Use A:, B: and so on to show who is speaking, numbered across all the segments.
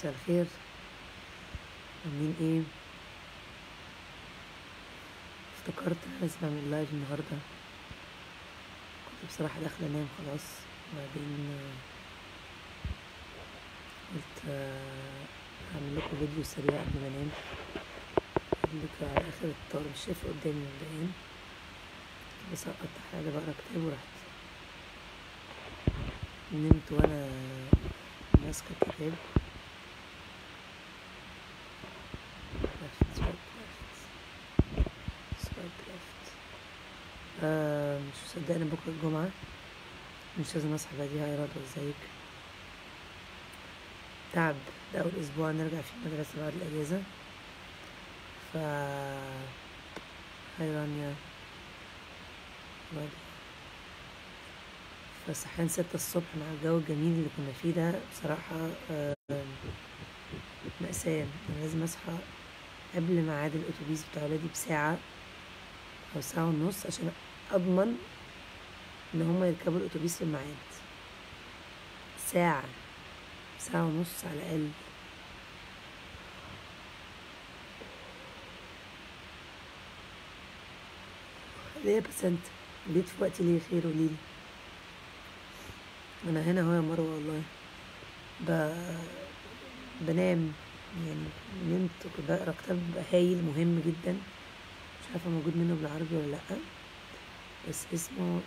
A: مساء الخير، عاملين ايه؟ افتكرت انا لازم اعمل لايف النهارده. كنت بصراحه داخله انام خلاص، وبعدين قلت هعمل لكم فيديو سريع قبل ما انام. لكم على اخر الطار، مش شايفه قدامي مبدئيا، بسقط حاجه بقرا كتاب ورحت نمت وانا ماسكه الكتاب. مش مصدقه ان بكره الجمعه، مش لازم اصحى بدري. هاي رضوى، ازيك؟ تعب، ده اول اسبوع نرجع فيه المدرسه بعد الاجازه. ف هاي رانيا برضه. فصحيان 6 الصبح مع الجو الجميل اللي كنا فيه ده بصراحة مأساة. أنا لازم أصحى قبل ميعاد الأتوبيس بتاع ولادي بساعة أو ساعة ونص عشان أضمن إن هما يركبوا الأتوبيس في الميعاد. ساعة ونص على الأقل. ليه بس أنت جيت في وقتي ليه؟ خير قوليلي. أنا هنا أهو يا مروة والله. بنام يعني. نمت وكنت بقرا كتاب هايل مهم جدا، مش عارفة موجود منه بالعربي ولا لأ، بس اسمه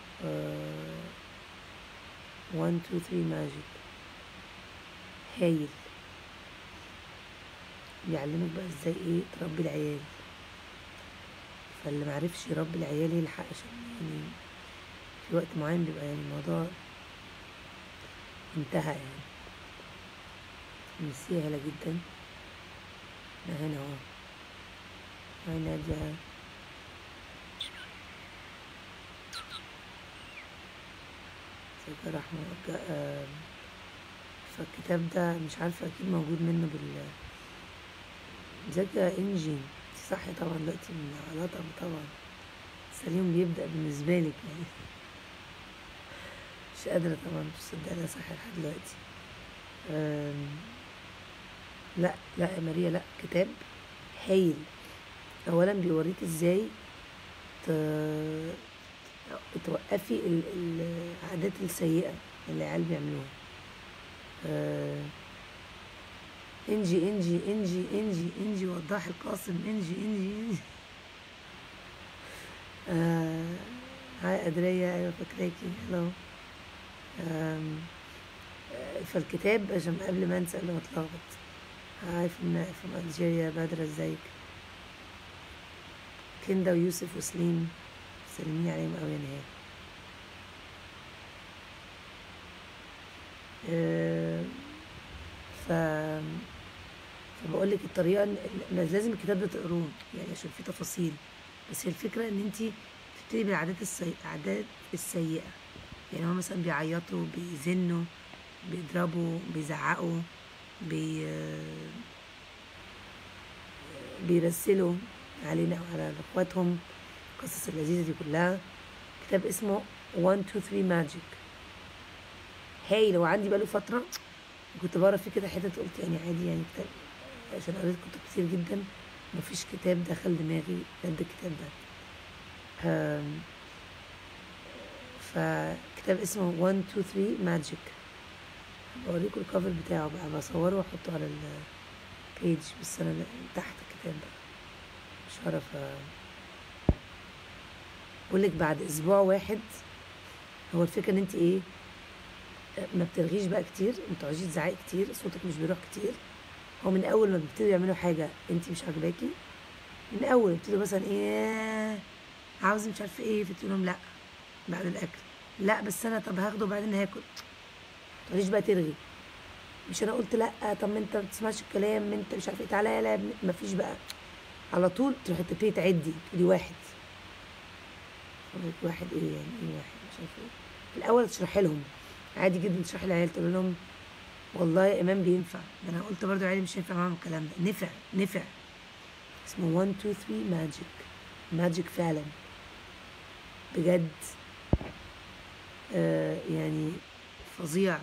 A: 1 2 3 ماجيك. هايل، بيعلمك بقى ازاي ايه تربي العيال. فاللي معرفش يربي العيال يلحق، عشان يعني في وقت معين بيبقى يعني الموضوع انتهى يعني. ميرسي هلا جدا. انا هنا اهو. هاي نادية. ازيك يا رحمة؟ فالكتاب ده مش عارفة اكيد موجود منه ازيك يا انجي؟ صحي طبعا دلوقتي من علاقة طبعا، بس اليوم بيبدأ بالنسبة لك يعني. مش قادرة طبعا، مش مصدقة صحي لحد دلوقتي. لا يا ماريا، لا، كتاب هايل. اولا بيوريك ازاي توقفي العادات السيئة اللي العيال بيعملوها. انجي وضاح القاسم. انجي هاي أدرية، أيوة فاكراكي. هلو. فالكتاب عشان قبل ما انسى، قبل ما اتلخبط. هاي from ألجيريا. بدر ازيك؟ كندا ويوسف وسليم، سلمي عليهم قوي يا نهاد. فبقول لك الطريقه ان لازم الكتاب ده تقروه يعني عشان فيه تفاصيل، بس هي الفكره ان انت تبتدي بالعادات العادات السيئه. يعني هو مثلا بيعيطوا، بيزنوا، بيضربوا، بيزعقوا، بيرسلوا علينا او على اخواتهم، القصص اللذيذه دي كلها. كتاب اسمه 1 2 3 ماجيك، هايل. هو عندي بقاله فتره، كنت بقرا فيه كده حتت، قلت يعني عادي يعني كتاب، عشان قريت كتب كتير جدا مفيش كتاب دخل دماغي قد الكتاب ده. فكتاب اسمه 1 2 3 ماجيك. بوريكم الكفر بتاعه بقى، بصوره واحطه على البيج، بس انا تحت الكتاب بقى مش هعرف بقولك بعد اسبوع واحد. هو الفكره ان انت ايه، ما بترغيش بقى كتير، ما تقعديش تزعقي كتير، صوتك مش بيروح كتير. هو من اول ما بيبتدوا يعملوا حاجه انت مش عاجباكي، من اول يبتدوا مثلا ايه عاوز مش عارفه ايه، فتقول لهم لا بعد الاكل، لا بس انا طب هاخده وبعدين هاكل. ما تقعديش بقى ترغي، مش انا قلت لا، طب ما انت ما بتسمعش الكلام، ما انت مش عارفه ايه، تعالى يلا يا ابني. ما فيش بقى، على طول تروحي تبتدي تعدي، تقولي واحد. واحد ايه يعني؟ ايه واحد؟ مش عارفه ايه. في الاول تشرحي لهم عادي جدا، تشرحي للعيال تقول لهم والله يا ايمان بينفع، ده انا قلت برضو عادي مش هينفع معاهم الكلام ده، نفع. اسمه 1 2 3 ماجيك. ماجيك فعلا بجد. يعني فظيع.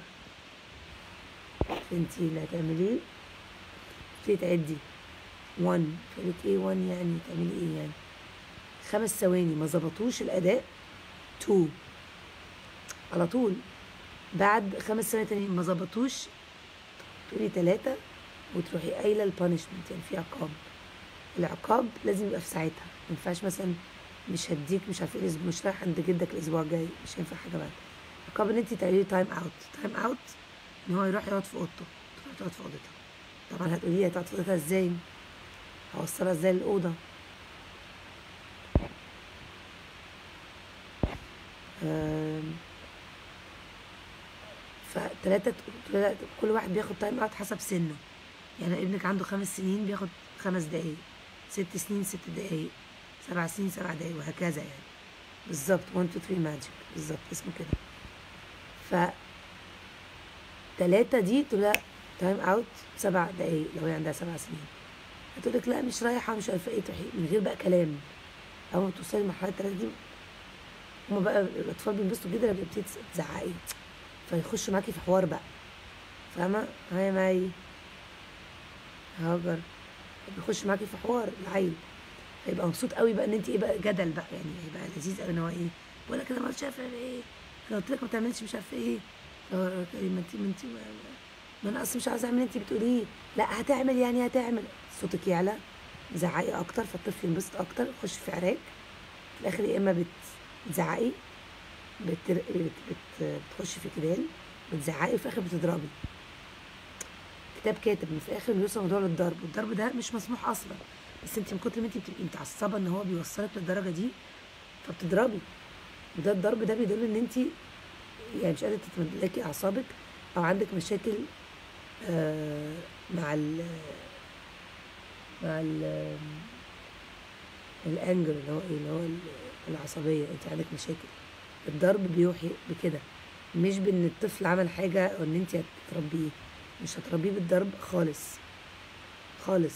A: انتي اللي هتعمليه تبتدي تعدي 1. فقالك ايه 1 يعني تعملي ايه يعني 5 ثواني ما ظبطوش الاداء 2 على طول. بعد 5 ثواني تانيين ما ظبطوش تقولي 3 وتروحي قايله البانشمنت يعني في عقاب. العقاب لازم يبقى في ساعتها، ما ينفعش مثلا مش هديك مش عارفه ايه مش رايح عند جدك الاسبوع الجاي، مش هينفع حاجه بعد. العقاب ان انت تعملي تايم اوت. تايم اوت ان هو يروح يقعد في اوضته، تروح تقعد في اوضتها. طبعا هتقولي لي هتقعد في اوضتها ازاي؟ هوصلها ازاي للاوضه؟ فتلاتة كل واحد بياخد تايم اوت حسب سنه. يعني ابنك عنده 5 سنين بياخد 5 دقايق، 6 سنين 6 دقايق، 7 سنين 7 دقايق، وهكذا يعني. بالظبط 1 2 3 ماجيك، بالظبط اسمه كده. ف 3 دي تقول لها تايم اوت 7 دقايق لو هي عندها 7 سنين. هتقول لك لا مش رايحه مش عارفه ايه، تروحي من غير بقى كلام. اول ما توصلي لمرحله 3 دي هما بقى الاطفال بينبسطوا جدا لما بتبتدي تزعقي، فيخشوا معاكي في حوار بقى، فاهمه؟ هاي ماي هاجر بيخش معاكي في حوار العيل، هيبقى مبسوط قوي بقى ان انت ايه بقى جدل بقى، يعني هيبقى لذيذ قوي ان هو ايه بقول لك انا ما عارفه ايه، انا قلت لك ما تعملش مش عارفه ايه، ما انا اصلا مش عايزه اعمل انت بتقوليه، لا هتعمل يعني هتعمل. صوتك يعلى، زعقي اكتر فالطفل ينبسط اكتر، يخش في عراك. في الاخر يا اما بتزعقي بتخشي في جدال، بتزعقي وفي الاخر بتضربي. كتاب كاتب ان في الاخر بيوصل موضوع للضرب، والضرب ده مش مسموح اصلا، بس انت من كتر ما انت بتبقي متعصبه ان هو بيوصلك للدرجه دي فبتضربي. وده الضرب ده بيدل ان انت يعني مش قادره تتملكي اعصابك، او عندك مشاكل مع الانجر اللي هو ايه اللي هو العصبيه، انت عندك مشاكل. الضرب بيوحي بكده، مش بان الطفل عمل حاجه او ان انت هتربيه، مش هتربيه بالضرب خالص خالص.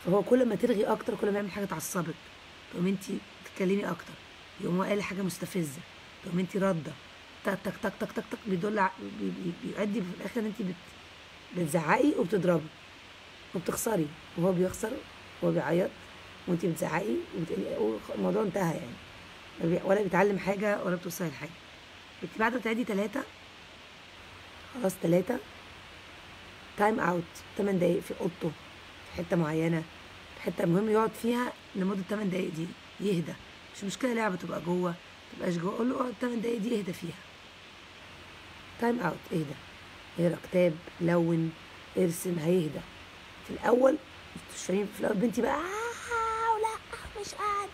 A: فهو كل ما ترغي اكتر كل ما يعمل حاجه تعصبك، تقوم انت تتكلمي اكتر، يقوم هو قال حاجه مستفزه، تقوم انت راده تك تك تك تك تك تك، بيدل بيؤدي في الاخر ان انت بتزعقي وبتضربي وبتخسري، وهو بيخسر وهو بيعيط وانت بتزعقي وبتقولي الموضوع انتهى يعني، ولا بيتعلم حاجه ولا بتوصلي لحاجه. انت بعد ما تعدي 3 خلاص 3 تايم اوت 8 دقايق في اوضته في حته معينه، في حته مهم يقعد فيها لمده 8 دقايق دي يهدى. مش مشكله لعبه تبقى جوه ما تبقاش جوه، قول له اقعد 8 دقايق دي اهدى فيها. تايم اوت اهدى، اقرا كتاب، لون، ارسم، هيهدى. في الاول مش فاهمين، في الاول بنتي بقى لا مش قاعده،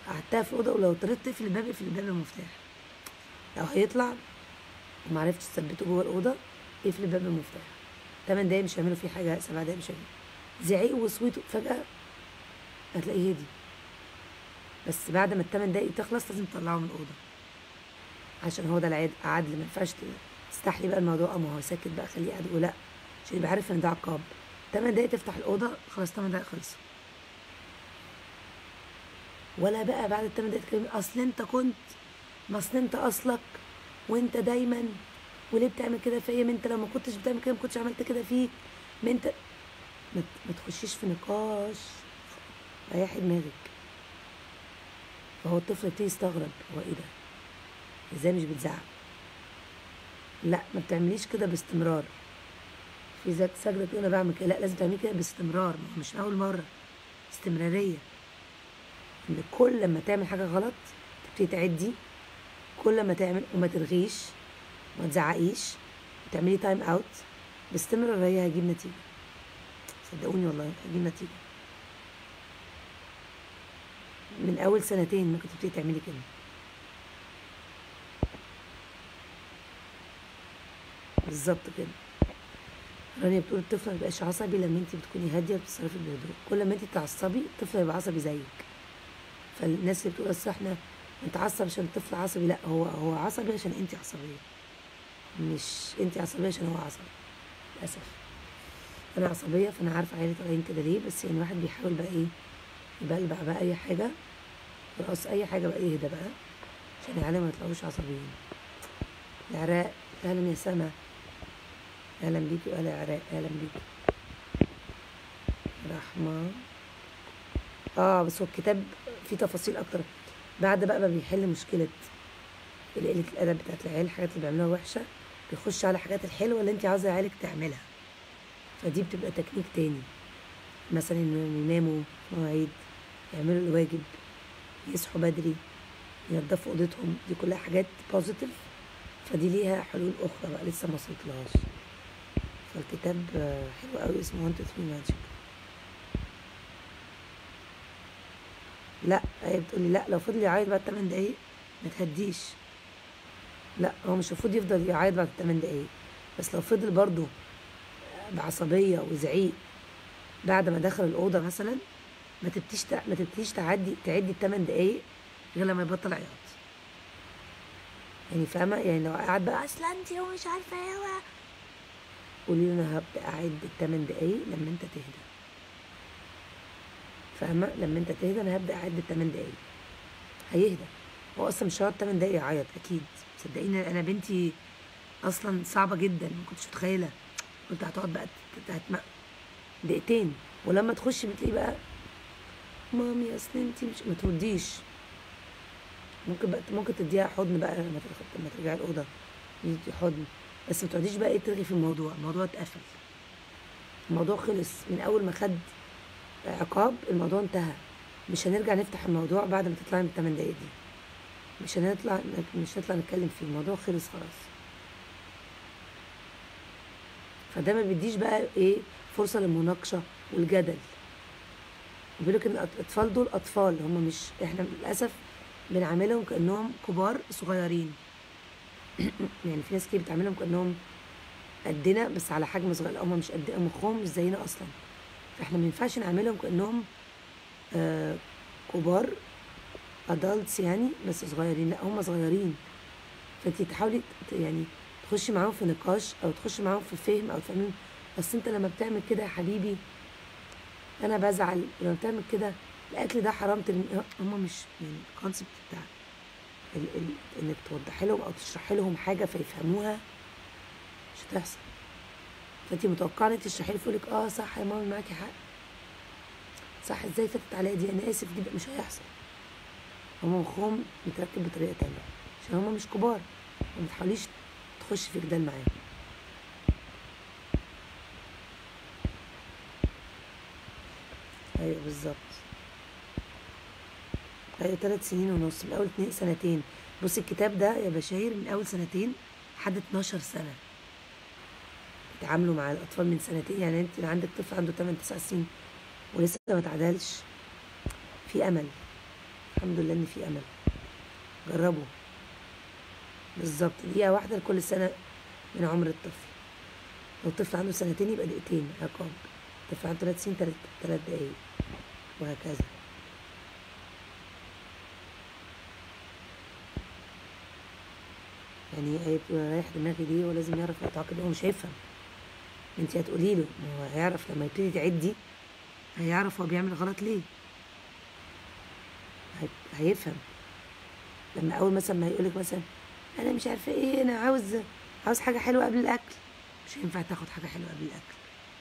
A: قعدتها في الاوضه ولو اضطريت تقفل الباب اقفل الباب بالمفتاح. لو هيطلع ومعرفتش تثبته جوه الاوضه اقفل الباب بالمفتاح. 8 دقايق مش هيعملوا فيه حاجه، 7 دقايق مش هيعملوا. زعيق وصويته فجاه هتلاقيه هدي، بس بعد ما ال8 دقايق تخلص لازم تطلعه من الاوضه، عشان هو ده العدل. ما ينفعش تستحلي بقى الموضوع ما هو ساكت بقى خليه قاعد ولا، عشان يبقى عارف ان ده عقاب. 8 دقايق تفتح الاوضه خلاص 8 دقايق خلصوا. ولا بقى بعد ال8 دقايق تكلمي اصل انت كنت، ما اصل انت اصلك وانت دايما وليه بتعمل كده فيا، ما انت لو ما كنتش بتعمل كده ما كنتش عملت كده فيك، ما انت ما تخشيش في نقاش، ريحي دماغك. فهو الطفل يبتدي يستغرب هو ايه ده، ازاي مش بتزعق؟ لا ما بتعمليش كده باستمرار. في ذات سجده تقول انا بعمل كده، لا لازم تعملي كده باستمرار، مش اول مره، استمراريه. ان كل ما تعمل حاجه غلط تبتدي تعدي، كل ما تعمل وما ترغيش ما تزعقيش وتعملي تايم اوت باستمراريه هيجيب نتيجه، صدقوني والله هيجيب نتيجه. من اول 2 سنين ممكن تبتدي تعملي كده. بالظبط كده. رانيا بتقول الطفل ما بيبقاش عصبي لما انت بتكوني هاديه وبتتصرفي بهدوء، كل ما انت تتعصبي الطفل هيبقى عصبي زيك. فالناس اللي بتقول اصل احنا نتعصب عشان الطفل عصبي، لا هو عصبي عشان انت عصبيه، مش انت عصبيه عشان هو عصبي. للاسف انا عصبيه فانا عارفه عيالي طالعين كده ليه، بس يعني الواحد بيحاول بقى ايه يبلبع بقى اي حاجه، يرقص اي حاجه بقى يهدى بقى عشان العيال ما يطلعوش عصبيين. العراق اهلا يا سما. اهلا بيكي وآل العراق، اهلا بيكي. رحمة. بس هو الكتاب فيه تفاصيل اكتر. بعد بقى ما بيحل مشكلة قلة الادب بتاعت العيال، الحاجات اللي بيعملوها وحشة، بيخش على الحاجات الحلوة اللي انت عاوزة عيالك تعملها. فدي بتبقى تكنيك تاني، مثلا انهم يناموا في مواعيد، يعملوا الواجب، يصحوا بدري، ينضفوا اوضتهم. دي كلها حاجات بوزيتيف، فدي ليها حلول اخرى بقى لسه ما وصلتلهاش. فالكتاب حلو قوي، اسمه 1 2 3 ماجيك. لا، هي بتقولي لا، لو فضل يعيط بعد 8 دقايق ما تهديش. لا، هو مش المفروض يفضل يعيط بعد 8 دقايق، بس لو فضل برضه بعصبية وزعيق بعد ما دخل الأوضة مثلا، ما تبتديش تعدي ال8 دقايق غير لما يبطل عياط. يعني فاهمة؟ يعني لو قاعد بقى اصل انت ومش عارفة ايه، قولي له انا هبدأ اعد ال8 دقايق لما انت تهدى. فاهمة؟ لما انت تهدى انا هبدأ اعد ال8 دقايق، هيهدى. هو اصلا مش هيقعد 8 دقايق يعيط اكيد، صدقيني. انا بنتي اصلا صعبة جدا، ما كنتش متخيلة. قلت هتقعد بقى دقيقتين، ولما تخش بتلاقيه بقى مامي اصل انتي مش، ما ترديش. ممكن تديها حضن بقى لما ترجعي الاوضه، تدي حضن، بس ما تقعديش بقى ترغي في الموضوع اتقفل. الموضوع خلص من اول ما خد عقاب، الموضوع انتهى. مش هنرجع نفتح الموضوع بعد ما تطلعي من ال8 دقايق دي. مش هنطلع نتكلم فيه، الموضوع خلص خلاص. فده ما بيديش بقى ايه فرصه للمناقشه والجدل. بيقولك ان الاطفال دول اطفال، هم مش، احنا للاسف بنعاملهم كانهم كبار صغيرين. يعني في ناس كتير بتعاملهم كانهم قدنا بس على حجم صغير، هم مش قد، مخهم مش زينا اصلا. فاحنا ما ينفعش نعاملهم كانهم كبار ادلتس يعني بس صغيرين، لا هم صغيرين. فانتي تحاولي يعني تخشي معاهم في نقاش، او تخشي معاهم في فهم، او تفهمين اصل انت لما بتعمل كده يا حبيبي انا بزعل، لما بتعمل كده الاكل ده حرام هم مش يعني الكونسبت بتاع انك توضحي لهم او تشرحي لهم حاجه فيفهموها مش هتحصل. فانت متوقعه انك تشرحي له يقول لك صح يا ماما معاكي حق، صح ازاي فاتت عليا دي، انا اسف جدا. مش هيحصل. هم مخهم متركب بطريقه تانية عشان هم مش كبار. ما تحاوليش تخش في جدال معاهم. ايوه بالظبط. ايوه 3 سنين ونص، من اول 2 سنتين. بصي الكتاب ده يا بشاير من اول 2 لحد 12 سنه بيتعاملوا مع الاطفال من 2 يعني انت عندك طفل عنده 8 9 سنين ولسه ما اتعدلش، في امل. الحمد لله ان في امل. جربوا. بالظبط، دقيقه واحده لكل سنه من عمر الطفل. لو الطفل عنده 2 يبقى دقيقتين عقاب، الطفل عنده 3 سنين 3 دقايق، وهكذا. يعني هي بتبقى رايح دماغي دي، ولازم يعرف يتعاقب. هو مش هيفهم، انت هتقولي له، ما هو هيعرف لما يبتدي تعدي، هيعرف هو بيعمل غلط ليه، هيفهم. لما اول مثلا ما يقولك مثلا انا مش عارفه ايه، انا عاوز حاجه حلوه قبل الاكل، مش هينفع تاخد حاجه حلوه قبل الاكل.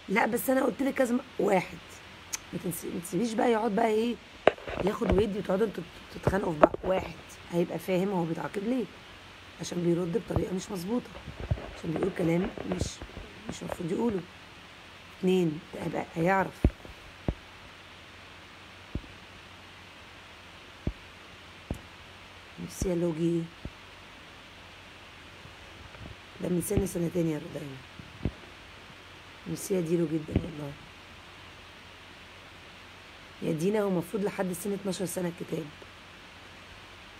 A: لا بس انا قلت لك كذا واحد. ما تسيبيش بقى يقعد بقى ايه ياخد ويدي وتقعدوا انتوا تتخانقوا في بعض. واحد هيبقى فاهم هو بيتعاقب ليه، عشان بيرد بطريقه مش مظبوطه، عشان بيقول كلام مش المفروض يقوله. 2 هيعرف. نفسي لوجي ده من سن 2 يا رضايا. نفسي اديله جدا والله. يا دينا هو المفروض لحد سن 12 سنه الكتاب.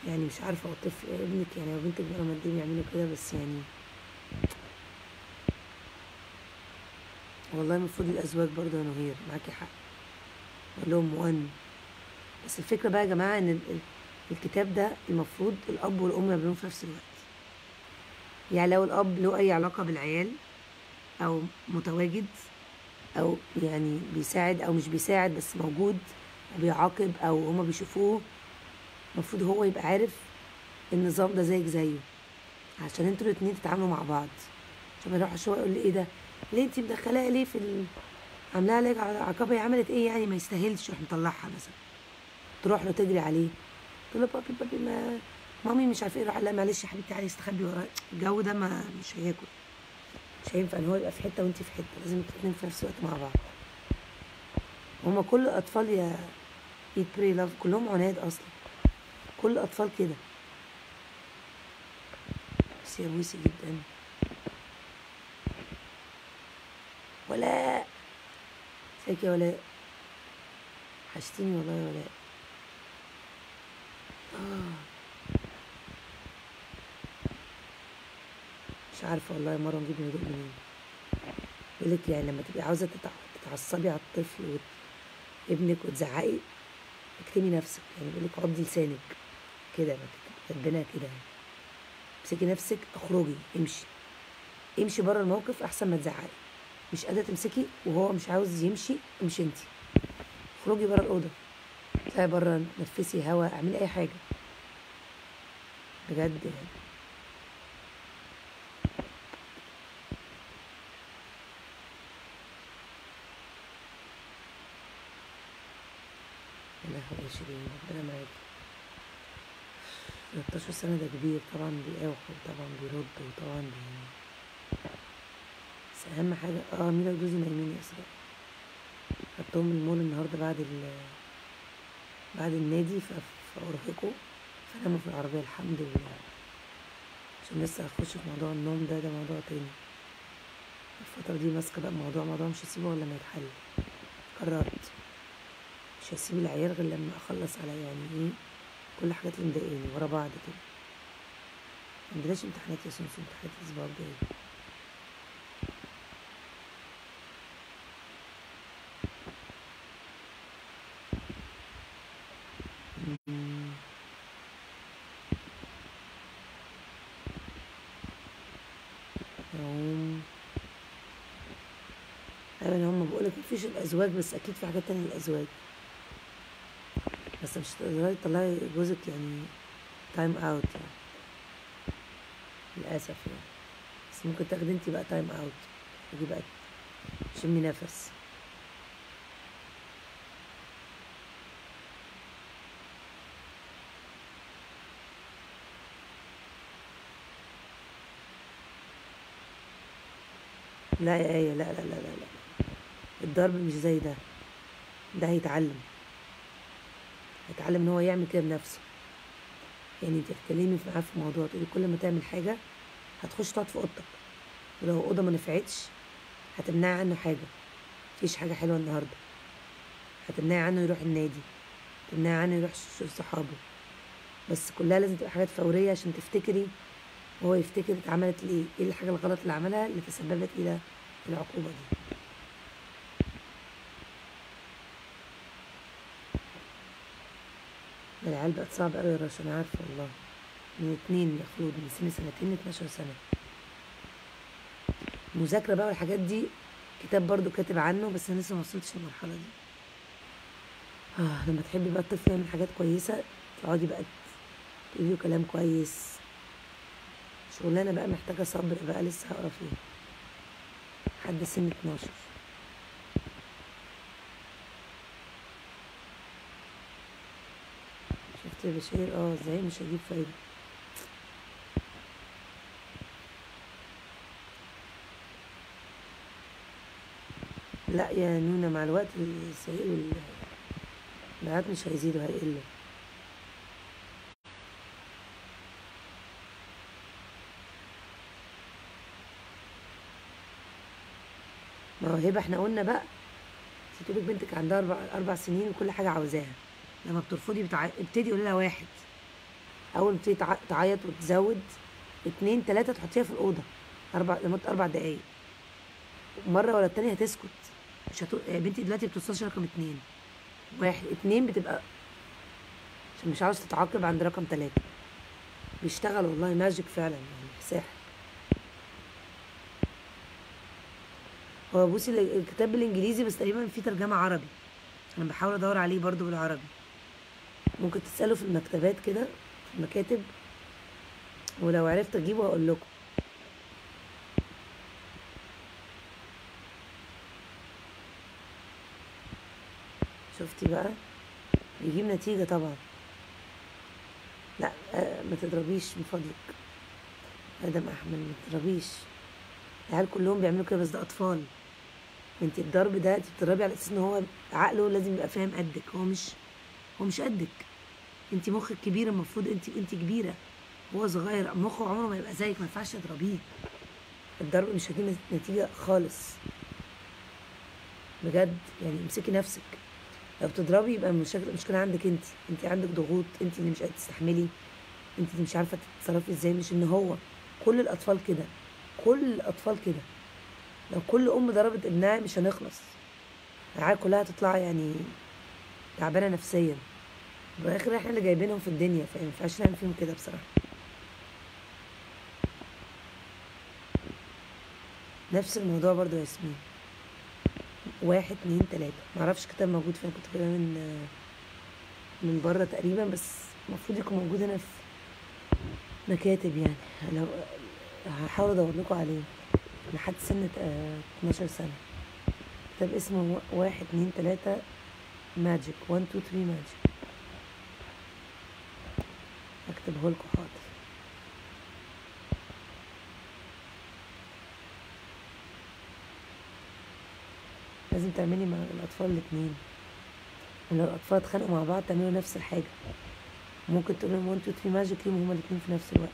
A: يعني مش عارفه هو الطفل ابنك يعني او بنتك بقى لما يعملوا كده، بس يعني والله المفروض الازواج برضه يا نهير معاكي حق، اقول لهم 1. بس الفكره بقى يا جماعه ان الكتاب ده المفروض الاب والام يعملوه في نفس الوقت. يعني لو الاب له اي علاقه بالعيال او متواجد او يعني بيساعد او مش بيساعد بس موجود وبيعاقب او هما بيشوفوه، المفروض هو يبقى عارف النظام ده زيك زيه، عشان انتوا الاتنين تتعاملوا مع بعض. عشان ما يروح شويه يقول لي ايه ده، ليه انت مدخلاها ليه في عاملاها ليه عقابه، هي عملت ايه يعني ما يستاهلش، يروح مطلعها مثلا، تروح له تجري عليه تقول له بابي بابي ما مامي مش عارفه ايه، يروح لا معلش يا حبيبتي تعالي استخبي ورايا. الجو ده ما مش هياكل، مش هينفع ان هو يبقى في حته وانت في حته، لازم الاتنين في نفس الوقت مع بعض. هما كل الاطفال يا ايت بري لاف كلهم عناد اصلا، كل الاطفال كده. بس يا بوسي جدا. ولاء، ازيك يا ولاء، وحشتيني والله يا ولاء. مش عارفه والله يا مروه نجيب الهدوء منين. بيقولك يعني لما تبقي عاوزه تتعصبي على الطفل ابنك وتزعقي، اكتمي نفسك، يعني بيقولك عضي لسانك كده، ربنا كده يعني. امسكي نفسك، اخرجي، امشي بره الموقف احسن ما تزعقي. مش قادره تمسكي وهو مش عاوز يمشي، امشي انتي، اخرجي بره الاوضه، اطلعي بره، نفسي هوا، اعملي اي حاجه بجد يعني. يا لهوي يا شيرين، ربنا معاكي. 13 سنة ده كبير طبعا، بيقاوح وطبعا بيرد وطبعا بس أهم حاجة ميلا وجوزي نايمين يا إسراء، خدتهم المول النهاردة بعد النادي فأرهقوا، فناموا في العربية الحمد لله، عشان لسه هخش في موضوع النوم ده موضوع تاني. الفترة دي ماسكة بقى موضوع مش هسيبه ولا ما يتحل. قررت مش هسيب العيال غير لما أخلص على يعني ايه كل الحاجات اللي مضايقاني ورا بعض كده. معندناش امتحانات يا سمسم، امتحانات الأسبوع الجاي. أيوة هم بقولك مفيش الأزواج، بس أكيد في حاجات تانية للأزواج، بس مش تقدري تطلعي جوزك يعني تايم اوت يعني للأسف يعني، بس ممكن تاخدي انتي بقى تايم اوت، تاخدي بقى شمي نفس. لا يا آية، لا لا لا لا لا، الضرب مش زي ده هيتعلم ان هو يعمل كده بنفسه. يعني انت هتكلمي معاه في موضوع، تقولي كل ما تعمل حاجة هتخش تقعد في اوضتك، ولو اوضة ما نفعتش هتمنعي عنه حاجة، مفيش حاجة حلوة النهاردة، هتمنعي عنه يروح النادي، تمنعي عنه يروح يشوف صحابه، بس كلها لازم تبقى حاجات فورية عشان تفتكري وهو يفتكر اتعملت ليه، ايه الحاجة الغلط اللي عملها اللي تسببت الى العقوبة دي. العيال بقت صعب قوي يا رشا، انا عارفة والله، من 2 يا خلود، من سن 2 ل 12 سنة. المذاكرة بقى والحاجات دي كتاب برضو كاتب عنه، بس انا لسه ما وصلتش للمرحلة دي. لما تحبي بقى الطفل يعمل حاجات كويسة تقعدي بقى تقولي له كلام كويس، شغلانة بقى محتاجة صبر بقى، لسه هقرا فيها لحد سن 12. شفت يا بشير؟ ازاي مش هجيب فايدة. لا يا نونا، مع الوقت السيء والبنات مش هيزيدوا، هيقلوا. ما هو هبه احنا قلنا بقى، تقولك بنتك عندها 4 سنين وكل حاجة عاوزاها، لما بترفضي ابتدي قولي لها 1، أول ما تبتدي تعيط وتزود 2 3 تحطيها في الأوضة لمدة 4 دقايق، مرة ولا التانية هتسكت، مش بنتي دلوقتي بتوصلش رقم 2، 1 2 بتبقى، عشان مش عاوز تتعاقب عند رقم 3. بيشتغل والله، ماجيك فعلا يعني، سحر. هو بصي الكتاب بالانجليزي بس تقريبا في ترجمة عربي، انا بحاول ادور عليه برضو بالعربي، ممكن تسألوا في المكتبات كده، في المكاتب، ولو عرفت اجيبه هقول لكم. شفتي بقى؟ بيجيب نتيجة طبعا. لا ما تضربيش من فضلك. ادم احمد ما تضربيش. العيال كلهم بيعملوا كده بس ده اطفال. انت الضرب ده انت بتضربي على اساس ان هو عقله لازم يبقى فاهم قدك. هو مش قدك. انت مخك كبير، المفروض انت كبيره. هو صغير، مخه عمره ما يبقى زيك، ما ينفعش تضربيه. الضرب مش هيجيب نتيجه خالص بجد. يعني امسكي نفسك. لو بتضربي يبقى المشكله عندك انت عندك ضغوط، انت اللي مش قادره تستحملي، انت اللي مش عارفه تتصرفي ازاي. مش ان هو. كل الاطفال كده. كل الاطفال كده. لو كل ام ضربت ابنها مش هنخلص. العيال كلها هتطلع يعني تعبانه نفسيا. بالاخر احنا اللي جايبينهم في الدنيا، فما ينفعش نعمل فيهم كده بصراحه. نفس الموضوع برضو يا ياسمين. 1 2 3. معرفش كتاب موجود فين، كنت كده من بره تقريبا، بس المفروض يكون موجود هنا في مكاتب يعني. لو هحاول ادور لكم عليه لحد سنة 12 سنة. كتاب اسمه 1 2 3 ماجيك. 1 2 3 ماجيك. هكتبه لكم حاضر. لازم تعملي مع الأطفال الاتنين. لو الأطفال اتخانقوا مع بعض تعملوا نفس الحاجة. ممكن تقول لهم 1 2 3 ماجيك ليهم هما الاتنين في نفس الوقت.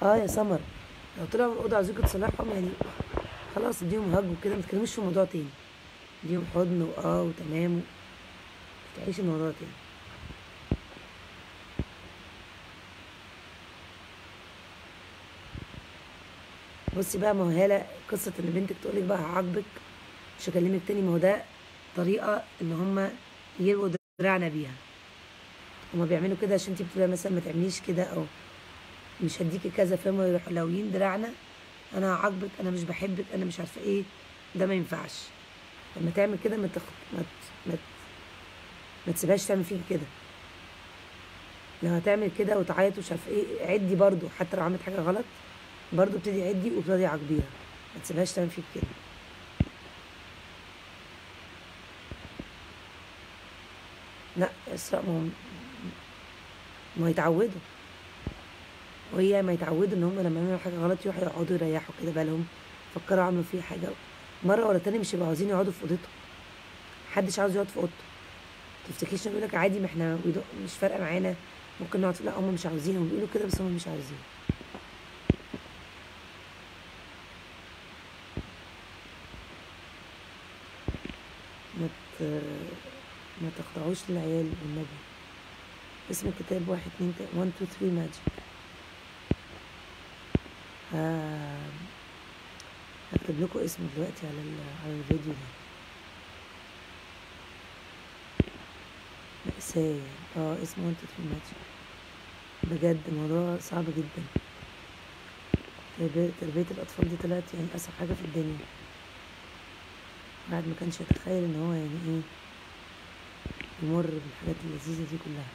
A: يا سمر، لو طلعوا من الأوضة عايزوكوا تصلحهم يعني خلاص اديهم هج وكده، متتكلموش في الموضوع تاني. اديهم حضن وتمام. متفتحيش الموضوع تاني. بصي بقى، ما هو هالة قصة ان بنتك تقولك بقى هعاقبك مش هكلمك تاني، ما هو ده طريقة ان هما يلووا دراعنا بيها. هما بيعملوا كده عشان انتي بتقولي مثلا ما تعمليش كده او مش هديكي كذا، فهما يروحوا لاويين دراعنا. انا هعاقبك، انا مش بحبك، انا مش عارفه ايه. ده ما ينفعش. لما تعمل كده ما تسيبهاش تعمل فيك كده. لو هتعمل كده وتعيط ومش عارفه ايه، عدي برضو حتى لو عملت حاجه غلط. برضو ابتدي عدي وابتدي عاقبيها. ما تسيبهاش تعمل فيك كده. لا اسراء، ما يتعودوا. وهي ما يتعودوا ان هم لما يعملوا حاجه غلط يروحوا يقعدوا يريحوا كده بالهم، فكروا عملوا فيه حاجه مره ولا تاني، مش يبقوا عاوزين يقعدوا في اوضتهم. محدش عاوز يقعد في اوضته. تفتكريش يقول لك عادي ما احنا مش فارقه معانا ممكن نقعد؟ لا، هم مش عاوزين. هم بيقولوا كده بس هم مش عاوزين. ما ت... ما تخضعوش للعيال والنبي. اسم الكتاب 1 2 3 ماجيك. هكتب لكم اسمه دلوقتي على الفيديو ده. مأساة. اسمه 1 2 3 ماجيك. بجد الموضوع صعب جدا. تربية الأطفال دي طلعت يعني أصعب حاجة في الدنيا. بعد ما كانش يتخيل ان هو يعني ايه يمر بالحاجات اللذيذة دي كلها.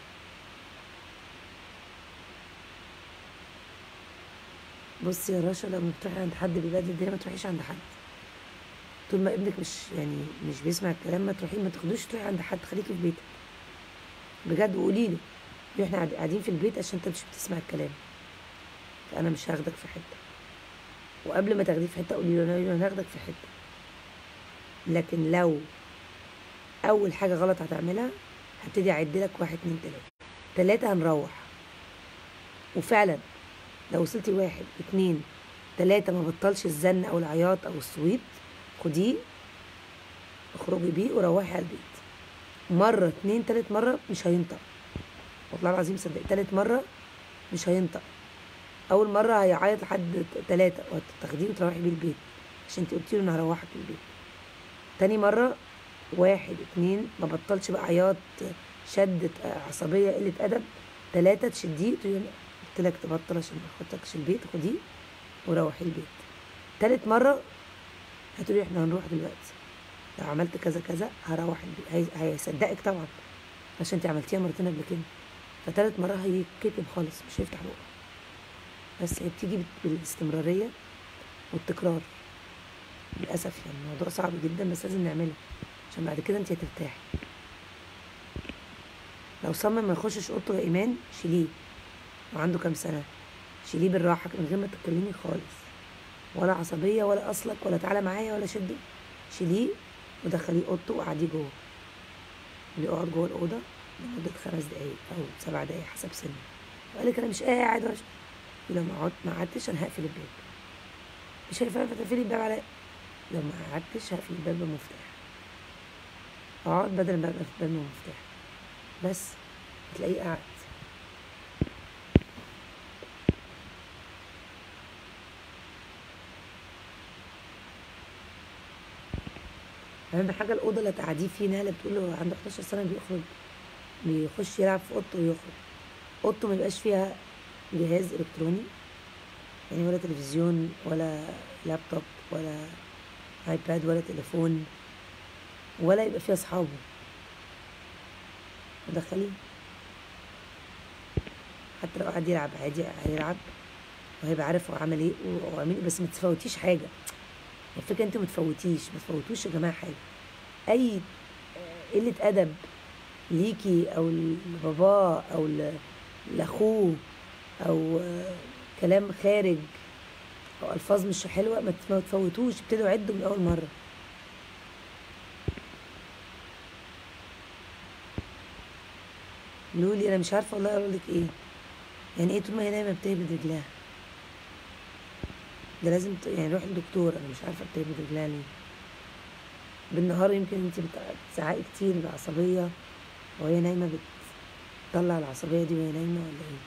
A: بصي يا رشا، لما بتروحي عند حد بيبهدل الدنيا ما تروحيش عند حد. طول ما ابنك مش بيسمع الكلام ما تاخدوش تروحي عند حد. خليكي في بيتك بجد وقولي له احنا قاعدين في البيت عشان انت مش بتسمع الكلام، فانا مش هاخدك في حته. وقبل ما تاخديه في حته قولي له انا هاخدك في حته. لكن لو اول حاجه غلط هتعملها هبتدي اعد لك 1 2 3 هنروح. وفعلا لو وصلتي 1 2 3 ما بطلش الزن او العياط او الصويت، خديه اخرجي بيه وروحي على البيت. مرة 2 3 مرة مش هينطق، والله العظيم صدق. 3 مرة مش هينطق. أول مرة هيعيط لحد 3 وتاخديه وتروحي بيه البيت عشان انتي قلتيله انا هروحك البيت. تاني مرة 1 2 ما بطلش بقى عياط شدة عصبية قلة أدب. 3 تشديه تقولي قلتلك تبطل عشان ما اخدكش البيت، خديه وروحي البيت. تالت مرة هتقولي احنا هنروح دلوقتي، لو عملت كذا كذا هروح البيت. هيصدقك طبعا عشان انت عملتيها مرتين قبل كده. فتالت مرة هيتكتم خالص، مش هيفتح بقه. بس هي بتيجي بالاستمرارية والتكرار. للاسف يعني الموضوع صعب جدا بس لازم نعمله عشان بعد كده انت هترتاحي. لو صمم ما يخشش اوضته يا ايمان شيليه، وعنده كام سنه شيليه بالراحه من غير ما تتكلمي خالص، ولا عصبيه ولا اصلك ولا تعالى معايا ولا شده. شيليه ودخليه اوضته وقعديه جوه، يقعد جوه الاوضه لمده 5 دقايق او 7 دقايق حسب سنه. وقال لك انا مش قاعد ولا لو ما قعدتش انا هقفل الباب. مش هينفع تقفلي الباب على، لو ما قعدتش هقفل الباب بمفتاح. اقعد بدل ما ابقى في الباب بمفتاح بس هتلاقيه قاعد. اهم حاجه الاوضه اللي تقعديه فيه. نهله بتقول له عنده 11 سنه بيخش يلعب في اوضته ويخرج. اوضته ما يبقاش فيها جهاز الكتروني يعني، ولا تلفزيون ولا لابتوب ولا ايباد ولا تليفون، ولا يبقى فيها اصحابه. ودخليه حتى لو قعد يلعب عادي هيلعب وهيبقى عارف هو عمل ايه وعمل ايه، بس ما تفوتيش حاجه. الفكره انت ما تفوتوش يا جماعه حاجه. اي قله ادب ليكي او لباباه او لاخوه او كلام خارج او الفاظ مش حلوه ما تفوتوش. ابتدوا عدوا من اول مره. لولي انا مش عارفه والله اقول لك ايه. يعني ايه طول ما هي نايمه بتهبد رجلها؟ ده لازم يعني روح للدكتور. انا مش عارفه بتهبد رجلها ليه. بالنهار يمكن انت بتزعقي كتير بعصبيه وهي نايمه بتطلع العصبيه دي وهي نايمه ولا ايه؟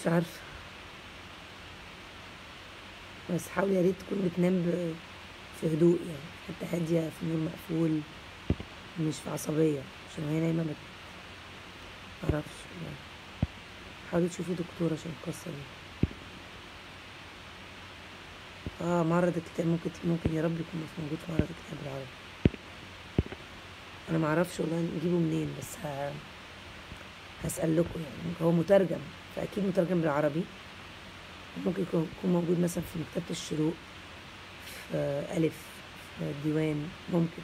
A: مش عارفه. بس حاولي يا ريت تكون بتنام في هدوء يعني، حتى هاديه في نور مقفول مش في عصبيه، عشان وهي نايمه معرفش يعني. حاولي تشوفي دكتور عشان القصه دي. معرض الكتاب ممكن يا رب يكون مش موجود في معرض الكتاب العربي. انا معرفش والله نجيبه منين، بس هسأل لكم يعني. هو مترجم فاكيد مترجم بالعربي. ممكن يكون موجود مثلا في مكتبة الشروق، في ألف، في الديوان ممكن.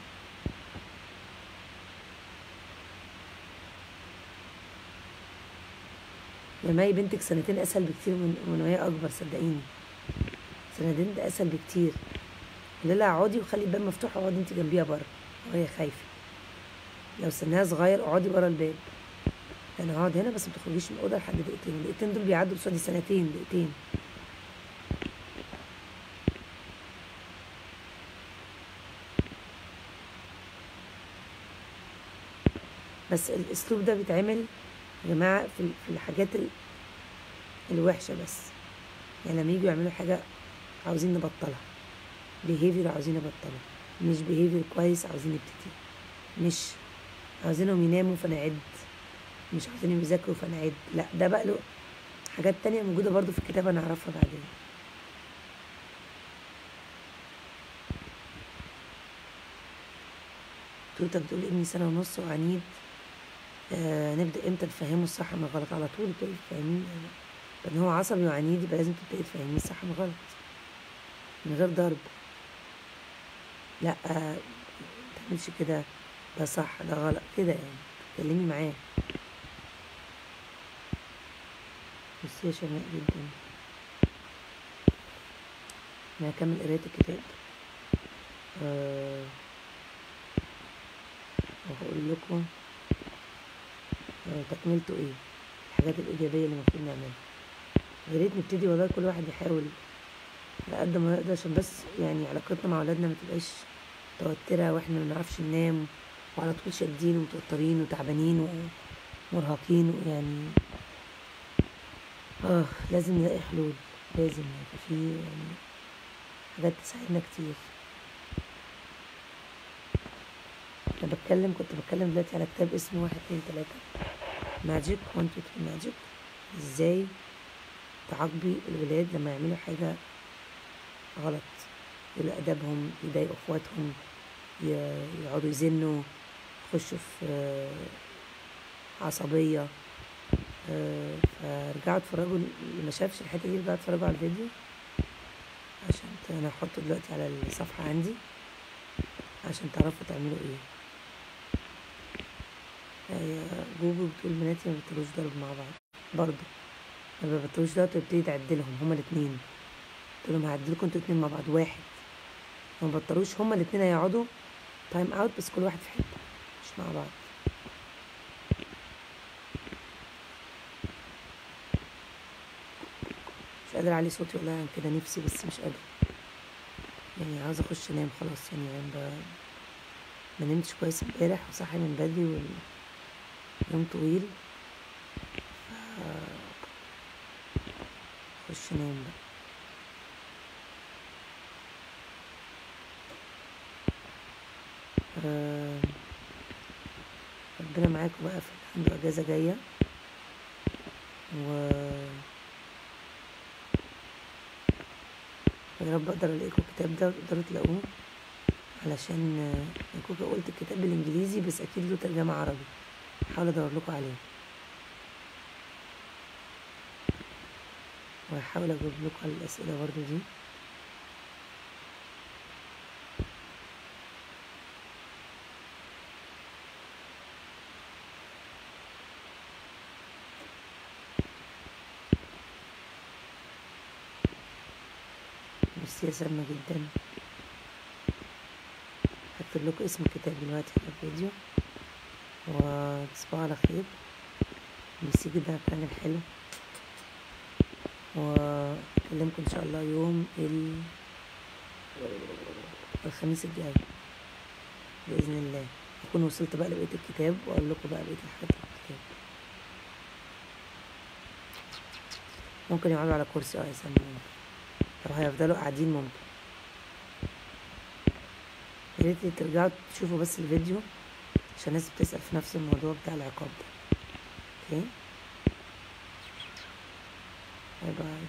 A: يا ماي بنتك سنتين اسهل بكتير من وهي اكبر، صدقيني. سنتين ده اسهل بكتير. قولي لها اقعدي وخلي الباب مفتوح واقعدي انت جنبيها بره وهي خايفه. لو سنها صغير اقعدي بره الباب. انا هقعد هنا بس ما تخرجيش من الاوضه لحد دقيقتين. الدقيقتين دول بيعدوا قصادي سنتين. دقيقتين بس. الاسلوب ده بيتعمل يا جماعه في الحاجات الوحشه بس. يعني لما يجوا يعملوا حاجه عاوزين نبطلها، بيهيفير عاوزين نبطلها، مش بيهيفير كويس عاوزين نبتدي، مش عاوزينهم يناموا فنعد، مش عاوزينهم يذاكروا فنعد. لا ده بقى له حاجات تانية موجودة برضو في الكتاب انا اعرفها بعدين. توتا بتقول ابني 1.5 سنة وعنيد. نبدأ امتى نفهمه الصح من الغلط؟ على طول تقولي تفهميه. لان هو عصبي وعنيد يبقى لازم تبدأي تفهميه الصح من الغلط من غير ضرب. لا متعملش كده، ده صح ده غلط كده يعني. تتكلمي معاه. بصي يا شيماء جدا، انا هكمل قراية الكتاب وهقول لكم تكملته ايه، الحاجات الإيجابية اللي المفروض نعملها. يا ريت نبتدي والله كل واحد يحاول على قد ما يقدر، عشان بس يعني علاقتنا مع أولادنا ما تبقاش متوترة واحنا ما بنعرفش ننام وعلى طول شادين ومتوترين وتعبانين ومرهقين ويعني لازم نلاقي حلول. لازم يبقى في يعني حاجات تساعدنا كتير. كنت بتكلم دلوقتي على كتاب اسمه 1 2 3 ماجيك 1 2 3 ماجيك. ازاي تعاقبي الولاد لما يعملوا حاجة غلط، يقولوا أدبهم، يضايقوا اخواتهم، يقعدوا يزنوا، يخشوا في عصبية. فرجعوا اتفرجوا، اللي ما شافش الحتة دي رجعوا اتفرجوا على الفيديو اوكي، انا هحطه دلوقتي على الصفحة عندي عشان تعرفوا تعملوا ايه. هي جوجل بتقول بناتي ما بيبطلوش ضرب مع بعض برضه، ما بيبطلوش ضرب، تبتدي تعدلهم هما الاتنين. قلت لهم هعدلكوا انتوا الاتنين مع بعض واحد، ما بطلوش هما الاتنين هيقعدوا تايم اوت، بس كل واحد في حتة مش مع بعض. مش قادر اعلي صوتي والله عن كده، نفسي بس مش قادر، يعني عاوزة اخش انام خلاص، يعني ما نمتش كويس امبارح وصاحي من بدري واليوم طويل، اخش انام بقى. ربنا معاكم بقى في اللي عنده اجازة جاية، يا رب اقدر الاقيكم الكتاب ده وتقدروا تلاقوه، علشان كوكا قلت الكتاب بالانجليزي بس اكيد له ترجمة عربي، هحاول ادور لكم عليه وهحاول اجاوب لكم على الاسئلة برضو دي. ميرسي يا سلمى جدا، هكتب لكم اسم الكتاب دلوقتي على الفيديو، وتصبحوا على خير. ميرسي جدا على الكلام الحلو، واكلمكم ان شاء الله يوم الخميس الجاي باذن الله، اكون وصلت بقى لبقيه الكتاب واقول لكم بقى بقيه الحاجات في الكتاب. ممكن يقعدوا على كرسي يسمعوني، لو هيفضلوا قاعدين ممكن. يا ريت ترجعوا تشوفوا بس الفيديو عشان الناس بتسأل في نفس الموضوع بتاع العقاب ده. اوكي، باي باي.